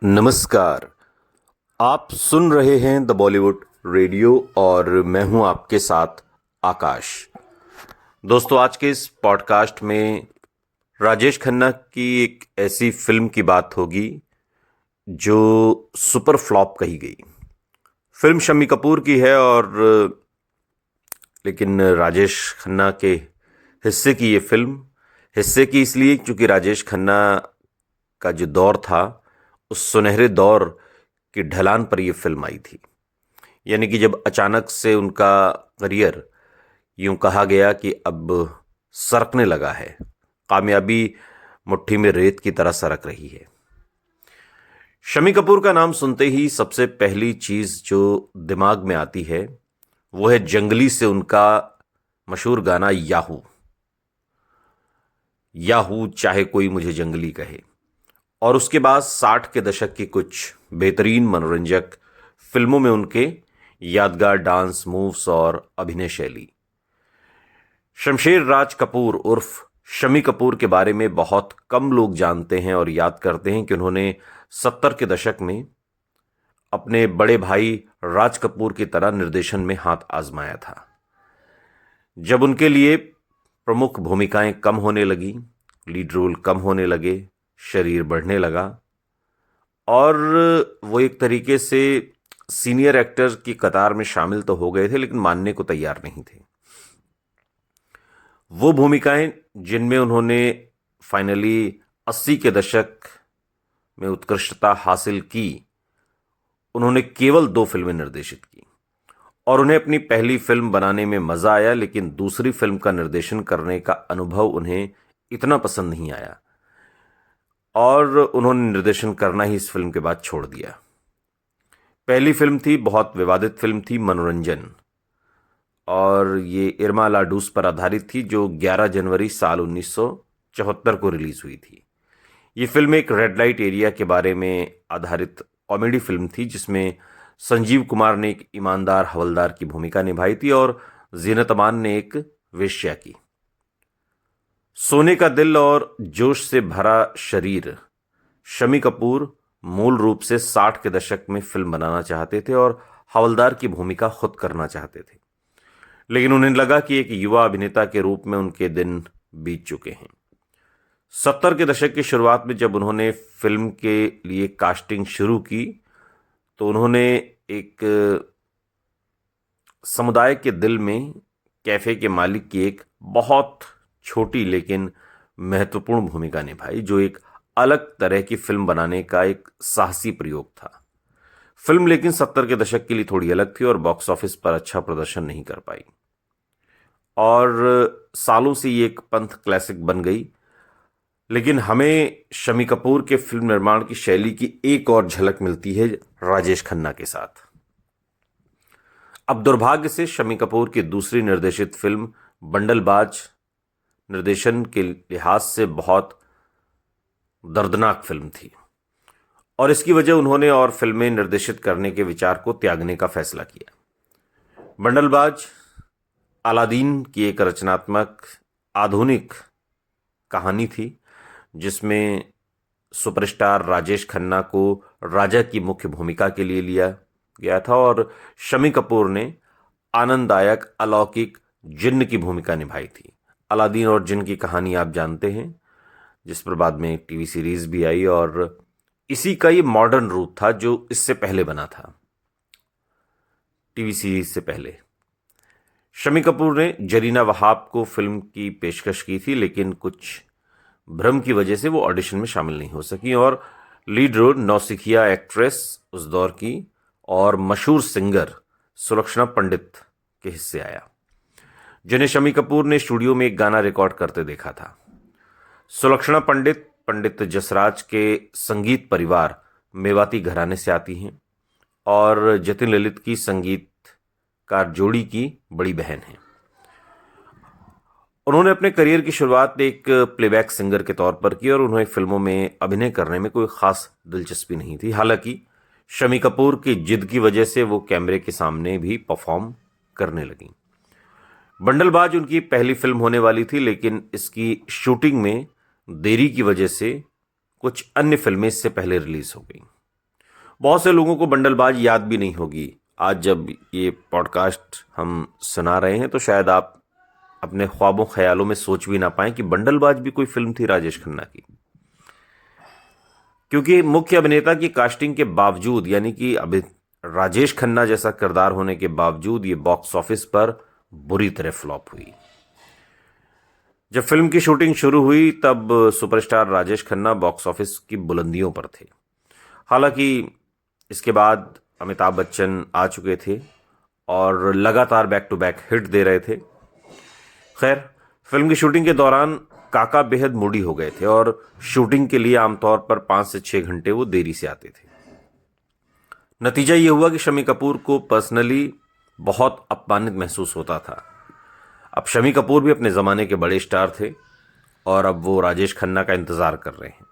नमस्कार। आप सुन रहे हैं द बॉलीवुड रेडियो और मैं हूं आपके साथ आकाश। दोस्तों, आज के इस पॉडकास्ट में राजेश खन्ना की एक ऐसी फिल्म की बात होगी जो सुपर फ्लॉप कही गई। फिल्म शम्मी कपूर की है और लेकिन राजेश खन्ना के हिस्से की ये फिल्म, हिस्से की इसलिए क्योंकि राजेश खन्ना का जो दौर था उस सुनहरे दौर की ढलान पर यह फिल्म आई थी। यानी कि जब अचानक से उनका करियर यूं कहा गया कि अब सरकने लगा है, कामयाबी मुट्ठी में रेत की तरह सरक रही है। शम्मी कपूर का नाम सुनते ही सबसे पहली चीज जो दिमाग में आती है वो है जंगली से उनका मशहूर गाना याहू। याहू चाहे कोई मुझे जंगली कहे। और उसके बाद 60 के दशक की कुछ बेहतरीन मनोरंजक फिल्मों में उनके यादगार डांस मूव्स और अभिनय शैली। शमशेर राज कपूर उर्फ शम्मी कपूर के बारे में बहुत कम लोग जानते हैं और याद करते हैं कि उन्होंने 70 के दशक में अपने बड़े भाई राज कपूर की तरह निर्देशन में हाथ आजमाया था। जब उनके लिए प्रमुख भूमिकाएं कम होने लगी, लीड रोल कम होने लगे, शरीर बढ़ने लगा और वो एक तरीके से सीनियर एक्टर की कतार में शामिल तो हो गए थे लेकिन मानने को तैयार नहीं थे। वो भूमिकाएं जिनमें उन्होंने फाइनली 80 के दशक में उत्कृष्टता हासिल की, उन्होंने केवल 2 फिल्में निर्देशित की और उन्हें अपनी पहली फिल्म बनाने में मजा आया, लेकिन दूसरी फिल्म का निर्देशन करने का अनुभव उन्हें इतना पसंद नहीं आया और उन्होंने निर्देशन करना ही इस फिल्म के बाद छोड़ दिया। पहली फिल्म थी, बहुत विवादित फिल्म थी, मनोरंजन, और ये इरमा लाडूस पर आधारित थी जो 11 जनवरी साल 1974 को रिलीज हुई थी। ये फिल्म एक रेड लाइट एरिया के बारे में आधारित कॉमेडी फिल्म थी जिसमें संजीव कुमार ने एक ईमानदार हवलदार की भूमिका निभाई थी और जीनत अमान ने एक वेश्या की। सोने का दिल और जोश से भरा शरीर शम्मी कपूर मूल रूप से 60 के दशक में फिल्म बनाना चाहते थे और हवलदार की भूमिका खुद करना चाहते थे, लेकिन उन्हें लगा कि एक युवा अभिनेता के रूप में उनके दिन बीत चुके हैं। 70 के दशक की शुरुआत में जब उन्होंने फिल्म के लिए कास्टिंग शुरू की तो उन्होंने एक समुदाय के दिल में कैफे के मालिक की एक बहुत छोटी लेकिन महत्वपूर्ण भूमिका निभाई, जो एक अलग तरह की फिल्म बनाने का एक साहसी प्रयोग था। फिल्म लेकिन 70 के दशक के लिए थोड़ी अलग थी और बॉक्स ऑफिस पर अच्छा प्रदर्शन नहीं कर पाई और सालों से ये एक पंथ क्लासिक बन गई। लेकिन हमें शम्मी कपूर के फिल्म निर्माण की शैली की एक और झलक मिलती है राजेश खन्ना के साथ। अब दुर्भाग्य से शम्मी कपूर की दूसरी निर्देशित फिल्म बंडलबाज निर्देशन के लिहाज से बहुत दर्दनाक फिल्म थी और इसकी वजह उन्होंने और फिल्में निर्देशित करने के विचार को त्यागने का फैसला किया। बंडलबाज अलादीन की एक रचनात्मक आधुनिक कहानी थी जिसमें सुपरस्टार राजेश खन्ना को राजा की मुख्य भूमिका के लिए लिया गया था और शम्मी कपूर ने आनंददायक अलौकिक जिन्न की भूमिका निभाई थी। अलादीन और जिन्न की कहानी आप जानते हैं, जिस पर बाद में एक टीवी सीरीज भी आई और इसी का ये मॉडर्न रूप था जो इससे पहले बना था, टीवी सीरीज से पहले। शम्मी कपूर ने जरीना वहाब को फिल्म की पेशकश की थी लेकिन कुछ भ्रम की वजह से वो ऑडिशन में शामिल नहीं हो सकी और लीड रोल नौसिखिया एक्ट्रेस उस दौर की और मशहूर सिंगर सुलक्षणा पंडित के हिस्से आया, जिन्हें शम्मी कपूर ने स्टूडियो में एक गाना रिकॉर्ड करते देखा था। सुलक्षणा पंडित पंडित जसराज के संगीत परिवार मेवाती घराने से आती हैं और जतिन ललित की संगीतकार जोड़ी की बड़ी बहन हैं। उन्होंने अपने करियर की शुरुआत एक प्लेबैक सिंगर के तौर पर की और उन्हें फिल्मों में अभिनय करने में कोई खास दिलचस्पी नहीं थी। हालांकि शम्मी कपूर की जिद की वजह से वो कैमरे के सामने भी परफॉर्म करने लगी। बंडलबाज उनकी पहली फिल्म होने वाली थी लेकिन इसकी शूटिंग में देरी की वजह से कुछ अन्य फिल्में इससे पहले रिलीज हो गई। बहुत से लोगों को बंडलबाज याद भी नहीं होगी। आज जब ये पॉडकास्ट हम सुना रहे हैं तो शायद आप अपने ख्वाबों ख्यालों में सोच भी ना पाएं कि बंडलबाज भी कोई फिल्म थी राजेश खन्ना की। क्योंकि मुख्य अभिनेता की कास्टिंग के बावजूद, यानी कि राजेश खन्ना जैसा किरदार होने के बावजूद, ये बॉक्स ऑफिस पर बुरी तरह फ्लॉप हुई। जब फिल्म की शूटिंग शुरू हुई तब superstar Rajesh Khanna box office की बुलंदियों पर थे। हालांकि इसके बाद अमिताभ बच्चन आ चुके थे और लगातार बैक टू बैक हिट दे रहे थे। खैर, फिल्म की शूटिंग के दौरान काका बेहद मूडी हो गए थे और शूटिंग के लिए आमतौर पर 5 से 6 घंटे वो देरी से आते थे। नतीजा ये हुआ कि शम्मी कपूर को पर्सनली बहुत अपमानित महसूस होता था। अब शम्मी कपूर भी अपने ज़माने के बड़े स्टार थे और अब वो राजेश खन्ना का इंतज़ार कर रहे हैं।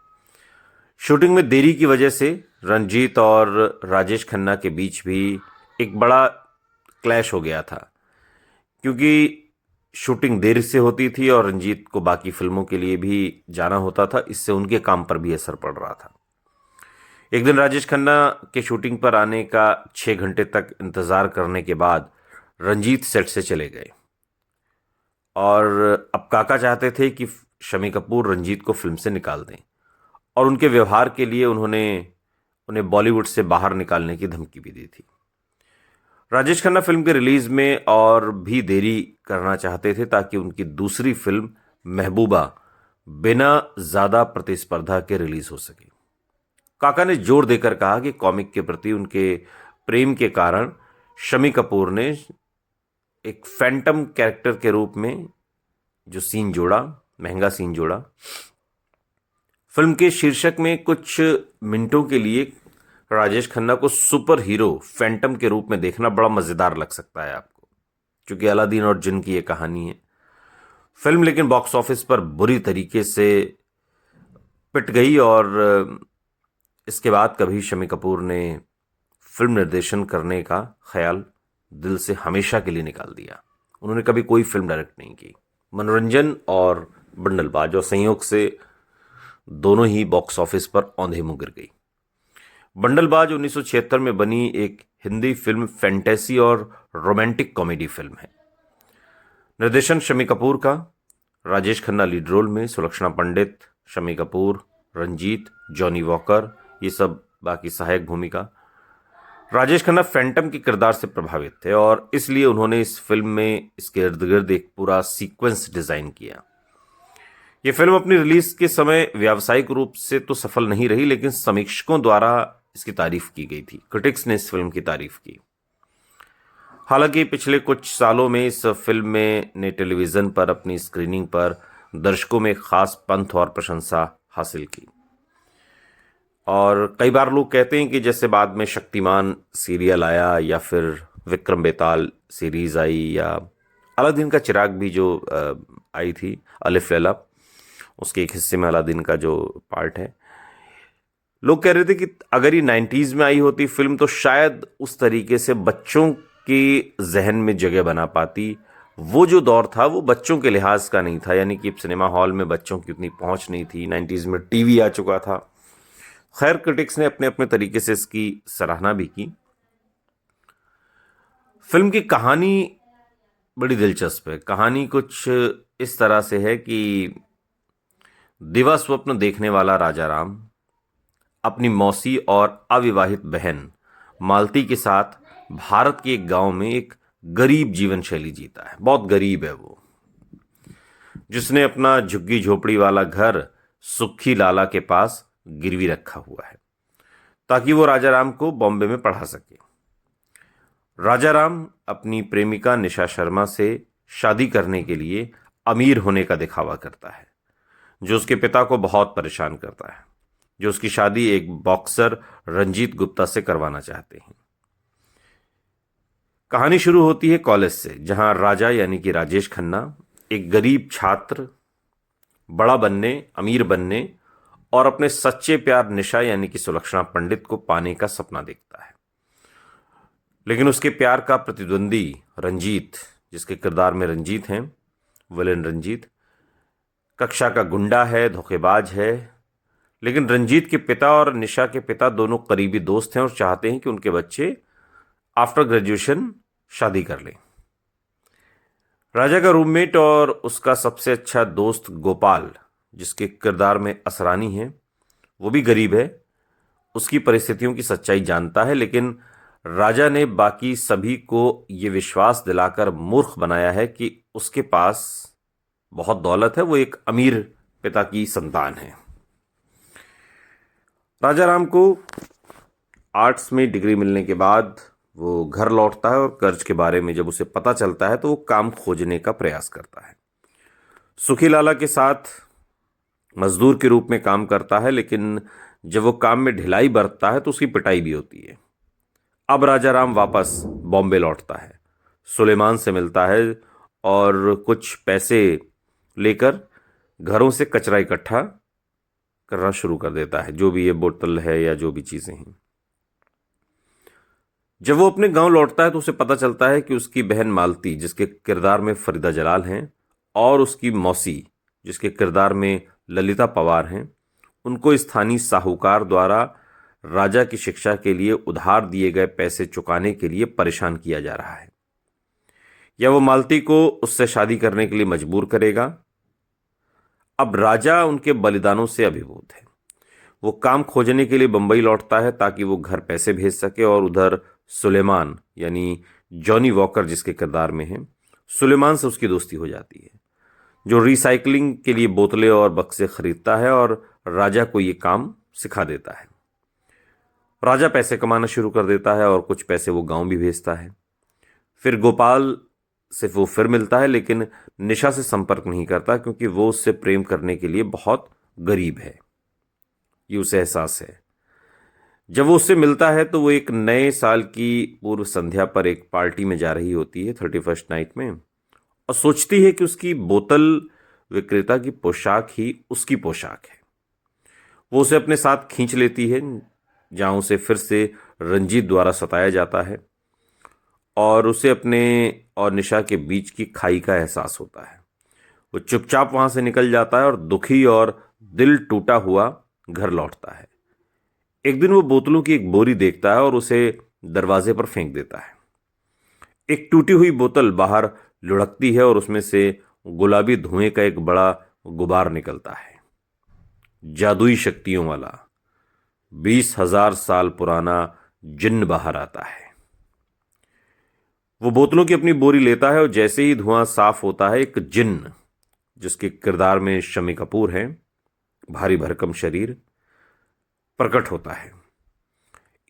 शूटिंग में देरी की वजह से रंजीत और राजेश खन्ना के बीच भी एक बड़ा क्लैश हो गया था, क्योंकि शूटिंग देर से होती थी और रंजीत को बाकी फिल्मों के लिए भी जाना होता था। इससे उनके काम पर भी असर पड़ रहा था। एक दिन राजेश खन्ना के शूटिंग पर आने का 6 घंटे तक इंतज़ार करने के बाद रंजीत सेट से चले गए और अब काका चाहते थे कि शम्मी कपूर रंजीत को फिल्म से निकाल दें और उनके व्यवहार के लिए उन्हें बॉलीवुड से बाहर निकालने की धमकी भी दी थी। राजेश खन्ना फिल्म के रिलीज में और भी देरी करना चाहते थे ताकि उनकी दूसरी फिल्म महबूबा बिना ज़्यादा प्रतिस्पर्धा के रिलीज हो सके। काका ने जोर देकर कहा कि कॉमिक के प्रति उनके प्रेम के कारण शम्मी कपूर ने एक फैंटम कैरेक्टर के रूप में जो सीन जोड़ा, महंगा सीन जोड़ा। फिल्म के शीर्षक में कुछ मिनटों के लिए राजेश खन्ना को सुपर हीरो फैंटम के रूप में देखना बड़ा मज़ेदार लग सकता है आपको, क्योंकि अलादीन और जिन की ये कहानी है। फिल्म लेकिन बॉक्स ऑफिस पर बुरी तरीके से पिट गई और इसके बाद कभी शम्मी कपूर ने फिल्म निर्देशन करने का ख्याल दिल से हमेशा के लिए निकाल दिया। उन्होंने कभी कोई फिल्म डायरेक्ट नहीं की। मनोरंजन और बंडलबाज और संयोग से दोनों ही बॉक्स ऑफिस पर औंधे मुंह गिर गई। बंडलबाज 1976 में बनी एक हिंदी फिल्म फैंटेसी और रोमांटिक कॉमेडी फिल्म है। निर्देशन शम्मी कपूर का, राजेश खन्ना लीड रोल में, सुलक्षणा पंडित, शम्मी कपूर, रंजीत, जॉनी वॉकर, ये सब बाकी सहायक भूमिका। राजेश खन्ना फैंटम के किरदार से प्रभावित थे और इसलिए उन्होंने इस फिल्म में इसके इर्द गिर्द एक पूरा सीक्वेंस डिजाइन किया। ये फिल्म अपनी रिलीज के समय व्यावसायिक रूप से तो सफल नहीं रही, लेकिन समीक्षकों द्वारा इसकी तारीफ की गई थी। क्रिटिक्स ने इस फिल्म की तारीफ की। हालांकि पिछले कुछ सालों में इस फिल्म ने टेलीविजन पर अपनी स्क्रीनिंग पर दर्शकों में खास पंथ और प्रशंसा हासिल की। और कई बार लोग कहते हैं कि जैसे बाद में शक्तिमान सीरियल आया या फिर विक्रम बेताल सीरीज आई या अलादीन का चिराग भी जो आई थी, अलिफ लैला, उसके एक हिस्से में अलादीन का जो पार्ट है, लोग कह रहे थे कि अगर ये 90s में आई होती फिल्म तो शायद उस तरीके से बच्चों के जहन में जगह बना पाती। वो जो दौर था वो बच्चों के लिहाज का नहीं था, यानी कि सिनेमा हॉल में बच्चों की उतनी पहुंच नहीं थी। 90s में टीवी आ चुका था। खैर, क्रिटिक्स ने अपने अपने तरीके से इसकी सराहना भी की। फिल्म की कहानी बड़ी दिलचस्प है। कहानी कुछ इस तरह से है कि दिवा स्वप्न देखने वाला राजा राम अपनी मौसी और अविवाहित बहन मालती के साथ भारत के एक गांव में एक गरीब जीवन शैली जीता है। बहुत गरीब है वो, जिसने अपना झुग्गी झोपड़ी वाला घर सुखी लाला के पास गिरवी रखा हुआ है ताकि वो राजा राम को बॉम्बे में पढ़ा सके। राजा राम अपनी प्रेमिका निशा शर्मा से शादी करने के लिए अमीर होने का दिखावा करता है, जो उसके पिता को बहुत परेशान करता है, जो उसकी शादी एक बॉक्सर रंजीत गुप्ता से करवाना चाहते हैं। कहानी शुरू होती है कॉलेज से, जहां राजा यानी कि राजेश खन्ना एक गरीब छात्र बड़ा बनने, अमीर बनने और अपने सच्चे प्यार निशा यानी कि सुलक्षणा पंडित को पाने का सपना देखता है। लेकिन उसके प्यार का प्रतिद्वंदी रंजीत, जिसके किरदार में रंजीत हैं, विलेन रंजीत, कक्षा का गुंडा है, धोखेबाज है, लेकिन रंजीत के पिता और निशा के पिता दोनों करीबी दोस्त हैं और चाहते हैं कि उनके बच्चे आफ्टर ग्रेजुएशन शादी कर लें। राजा का रूममेट और उसका सबसे अच्छा दोस्त गोपाल, जिसके किरदार में असरानी है, वो भी गरीब है। उसकी परिस्थितियों की सच्चाई जानता है, लेकिन राजा ने बाकी सभी को ये विश्वास दिलाकर मूर्ख बनाया है कि उसके पास बहुत दौलत है, वो एक अमीर पिता की संतान है। राजा राम को आर्ट्स में डिग्री मिलने के बाद वो घर लौटता है और कर्ज के बारे में जब उसे पता चलता है तो वो काम खोजने का प्रयास करता है। सुखी लाला के साथ मजदूर के रूप में काम करता है, लेकिन जब वो काम में ढिलाई बरतता है तो उसकी पिटाई भी होती है। अब राजा राम वापस बॉम्बे लौटता है, सुलेमान से मिलता है और कुछ पैसे लेकर घरों से कचरा इकट्ठा करना शुरू कर देता है, जो भी ये बोतल है या जो भी चीजें हैं। जब वो अपने गांव लौटता है तो उसे पता चलता है कि उसकी बहन मालती, जिसके किरदार में फरीदा जलाल हैं, और उसकी मौसी, जिसके किरदार में ललिता पवार हैं, उनको स्थानीय साहूकार द्वारा राजा की शिक्षा के लिए उधार दिए गए पैसे चुकाने के लिए परेशान किया जा रहा है, या वो मालती को उससे शादी करने के लिए मजबूर करेगा। अब राजा उनके बलिदानों से अभिभूत है। वो काम खोजने के लिए बंबई लौटता है ताकि वो घर पैसे भेज सके, और उधर सुलेमान यानी जॉनी वॉकर, जिसके किरदार में है, सुलेमान से उसकी दोस्ती हो जाती है, जो रिसाइकलिंग के लिए बोतलें और बक्से खरीदता है और राजा को ये काम सिखा देता है। राजा पैसे कमाना शुरू कर देता है और कुछ पैसे वो गांव भी भेजता है। फिर गोपाल से वो फिर मिलता है, लेकिन निशा से संपर्क नहीं करता क्योंकि वो उससे प्रेम करने के लिए बहुत गरीब है, ये उसे एहसास है। जब वो उससे मिलता है तो वो एक नए साल की पूर्व संध्या पर एक पार्टी में जा रही होती है, 31st नाइट में, और सोचती है कि उसकी बोतल विक्रेता की पोशाक ही उसकी पोशाक है। वो उसे अपने साथ खींच लेती है, जहां उसे फिर से रंजीत द्वारा सताया जाता है और उसे अपने और निशा के बीच की खाई का एहसास होता है। वो चुपचाप वहां से निकल जाता है और दुखी और दिल टूटा हुआ घर लौटता है। एक दिन वो बोतलों की एक बोरी देखता है और उसे दरवाजे पर फेंक देता है। एक टूटी हुई बोतल बाहर लुढ़कती है और उसमें से गुलाबी धुएं का एक बड़ा गुबार निकलता है, जादुई शक्तियों वाला 20,000 साल पुराना जिन्न बाहर आता है। वो बोतलों की अपनी बोरी लेता है और जैसे ही धुआं साफ होता है, एक जिन्न, जिसके किरदार में शम्मी कपूर है, भारी भरकम शरीर, प्रकट होता है।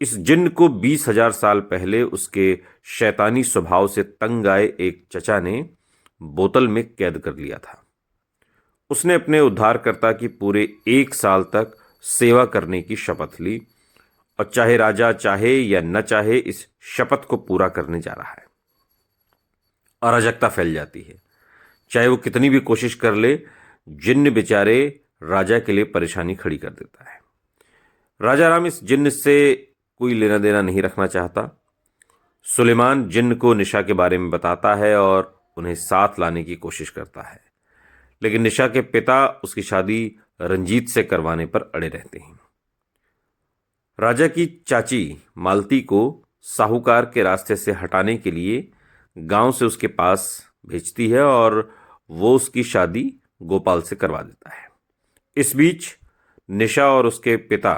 इस जिन्न को 20,000 साल पहले उसके शैतानी स्वभाव से तंग आए एक चचा ने बोतल में कैद कर लिया था। उसने अपने उद्धारकर्ता की पूरे 1 साल तक सेवा करने की शपथ ली और चाहे राजा चाहे या न चाहे इस शपथ को पूरा करने जा रहा है। अराजकता फैल जाती है। चाहे वो कितनी भी कोशिश कर ले, जिन्न बेचारे राजा के लिए परेशानी खड़ी कर देता है। राजा राम इस जिन्न से कोई लेना देना नहीं रखना चाहता। सुलेमान जिन्न को निशा के बारे में बताता है और उन्हें साथ लाने की कोशिश करता है, लेकिन निशा के पिता उसकी शादी रंजीत से करवाने पर अड़े रहते हैं। राजा की चाची मालती को साहूकार के रास्ते से हटाने के लिए गांव से उसके पास भेजती है और वो उसकी शादी गोपाल से करवा देता है। इस बीच निशा और उसके पिता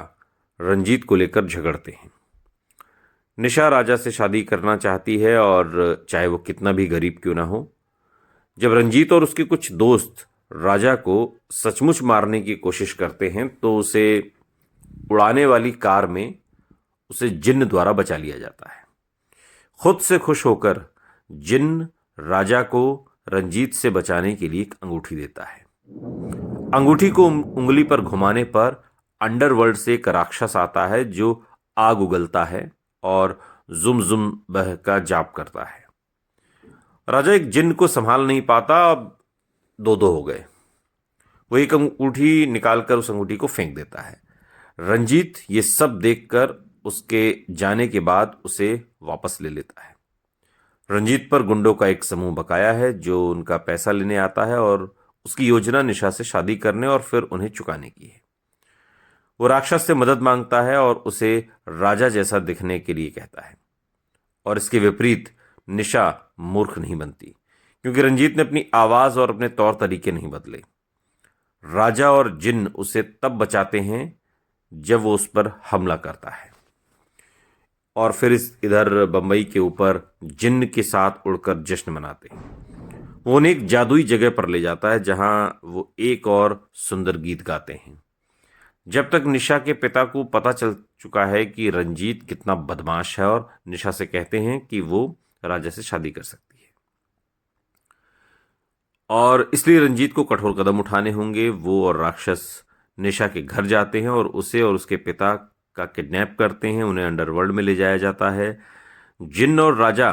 रंजीत को लेकर झगड़ते हैं। निशा राजा से शादी करना चाहती है, और चाहे वो कितना भी गरीब क्यों ना हो। जब रंजीत और उसके कुछ दोस्त राजा को सचमुच मारने की कोशिश करते हैं तो उसे उड़ाने वाली कार में उसे जिन्न द्वारा बचा लिया जाता है। खुद से खुश होकर जिन्न राजा को रंजीत से बचाने के लिए एक अंगूठी देता है। अंगूठी को उंगली पर घुमाने पर अंडरवर्ल्ड से एक राक्षस आता है जो आग उगलता है और जुम जुम बह का जाप करता है। राजा एक जिन्न को संभाल नहीं पाता, अब 2-2 हो गए। वो एक अंगूठी निकालकर उस अंगूठी को फेंक देता है। रंजीत ये सब देखकर उसके जाने के बाद उसे वापस ले लेता है। रंजीत पर गुंडों का एक समूह बकाया है जो उनका पैसा लेने आता है और उसकी योजना निशा से शादी करने और फिर उन्हें चुकाने की है। वो राक्षस से मदद मांगता है और उसे राजा जैसा दिखने के लिए कहता है। और इसके विपरीत निशा मूर्ख नहीं बनती, क्योंकि रंजीत ने अपनी आवाज और अपने तौर तरीके नहीं बदले। राजा और जिन्न उसे तब बचाते हैं जब वो उस पर हमला करता है, और फिर इधर बंबई के ऊपर जिन्न के साथ उड़कर जश्न मनाते हैं। वो उन्हें एक जादुई जगह पर ले जाता है जहां वो एक और सुंदर गीत गाते हैं। जब तक निशा के पिता को पता चल चुका है कि रंजीत कितना बदमाश है, और निशा से कहते हैं कि वो राजा से शादी कर सकती है, और इसलिए रंजीत को कठोर कदम उठाने होंगे। वो और राक्षस निशा के घर जाते हैं और उसे और उसके पिता का किडनैप करते हैं। उन्हें अंडरवर्ल्ड में ले जाया जाता है। जिन्न और राजा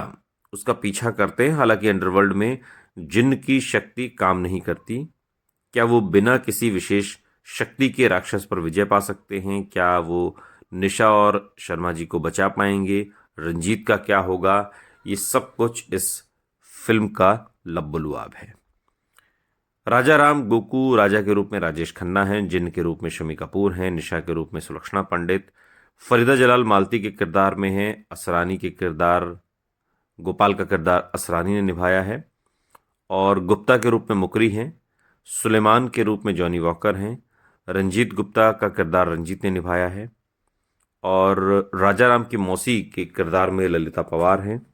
उसका पीछा करते हैं। हालांकि अंडरवर्ल्ड में जिन्न की शक्ति काम नहीं करती। क्या वो बिना किसी विशेष शक्ति के राक्षस पर विजय पा सकते हैं? क्या वो निशा और शर्मा जी को बचा पाएंगे? रंजीत का क्या होगा? ये सब कुछ इस फिल्म का लब्बुलुआब है। राजा राम गोकू राजा के रूप में राजेश खन्ना हैं, जिन्न के रूप में शम्मी कपूर हैं, निशा के रूप में सुलक्षणा पंडित, फरीदा जलाल मालती के किरदार में हैं, असरानी के किरदार गोपाल का किरदार असरानी ने निभाया है, और गुप्ता के रूप में मुकरी हैं, सुलेमान के रूप में जॉनी वॉकर हैं, रंजीत गुप्ता का किरदार रंजीत ने निभाया है, और राजा राम की मौसी के किरदार में ललिता पवार हैं।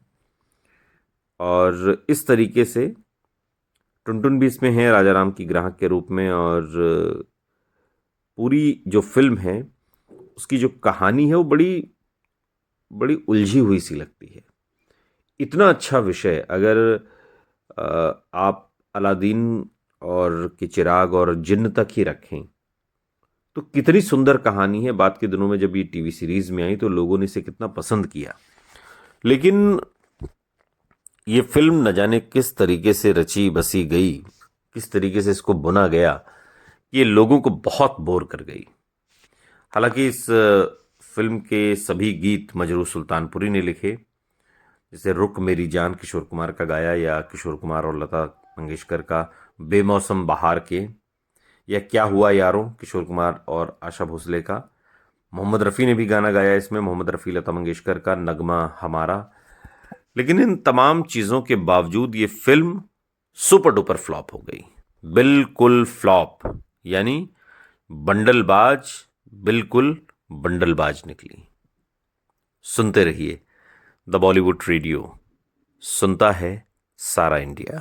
और इस तरीके से टुनटुन भी इसमें है राजा राम की ग्राहक के रूप में। और पूरी जो फिल्म है उसकी जो कहानी है वो बड़ी बड़ी उलझी हुई सी लगती है। इतना अच्छा विषय अगर आप अलादीन और के चिराग और जिन्न तक ही रखें तो कितनी सुंदर कहानी है। बात के दिनों में जब ये टीवी सीरीज में आई तो लोगों ने इसे कितना पसंद किया, लेकिन ये फिल्म न जाने किस तरीके से रची बसी गई, किस तरीके से इसको बुना गया, ये लोगों को बहुत बोर कर गई। हालांकि इस फिल्म के सभी गीत मजरू सुल्तानपुरी ने लिखे, जैसे रुक मेरी जान किशोर कुमार का गाया, या किशोर कुमार और लता मंगेशकर का बेमौसम बहार के, या क्या हुआ यारों किशोर कुमार और आशा भोसले का। मोहम्मद रफ़ी ने भी गाना गाया इसमें, मोहम्मद रफ़ी लता मंगेशकर का नगमा हमारा। लेकिन इन तमाम चीज़ों के बावजूद ये फिल्म सुपर डुपर फ्लॉप हो गई, बिल्कुल फ्लॉप, यानी बंडलबाज, बिल्कुल बंडलबाज निकली। सुनते रहिए द बॉलीवुड रेडियो, सुनता है सारा इंडिया।